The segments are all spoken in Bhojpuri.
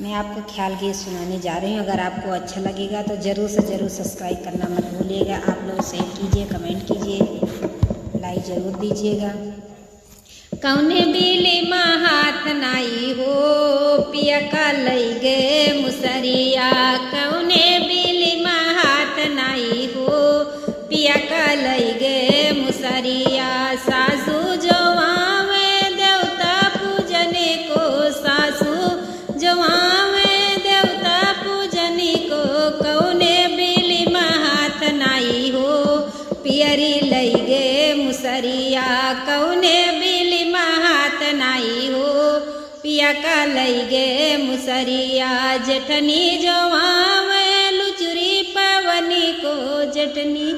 मैं आपको ख्याल गीत सुनाने जा रही हूँ। अगर आपको अच्छा लगेगा तो ज़रूर से ज़रूर सब्सक्राइब करना मत भूलिएगा। आप लोग शेयर कीजिए, कमेंट कीजिए, लाइक ज़रूर दीजिएगा। कौने बिली माँ हाथ नाई हो, पिया का लई गे मुसरिया। कौने बिली माँ हाथ नाई हो, पिया का लई गे मुसरिया। सासू जो आवे देवता पूजने को, सासू जो आवे देवता पूजनी को। कौने बिली माँ हाथ नाई हो, पियरी लई गे मुसरिया। कौने बिली माँ हाथ नाई हो, पिया का लई गे मुसरिया। जेठनी जो आवे लुचरी पवनी को, जेठनी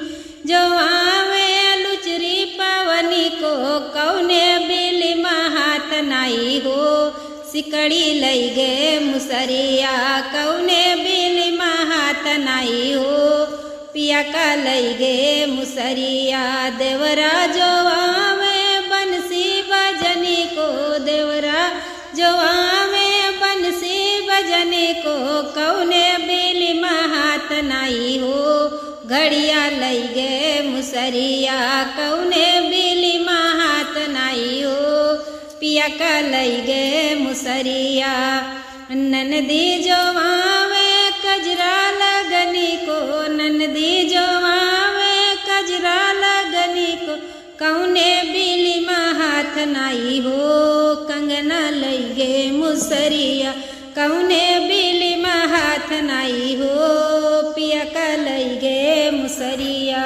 जो आवे लुचरी पवनी को। कौने बिली माँ हाथ नाई हो, सिकड़ी लई गे मुसरिया। कौने बिली माँ हाथ नाई हो, पिया का लई गे मुसरिया। देवरा जो आवे बंसी बजनी को, देवरा जो आवे बंसी बजनी को। कौने बिली माँ हाथ नाई हो, घड़िया लई गे मुसरिया। कौने बिली माँ हाथ नाई हो, पिया का लई गे मुसरिया। ननदी जो आवे कजरा लगनी को, ननदी जो आवे कजरा लगनी को। कौने बिली माँ हाथ नाई हो, कंगना लई गे मुसरिया। कौने बिली माँ हाथ नाई हो, पिया का लई गे मुसरिया।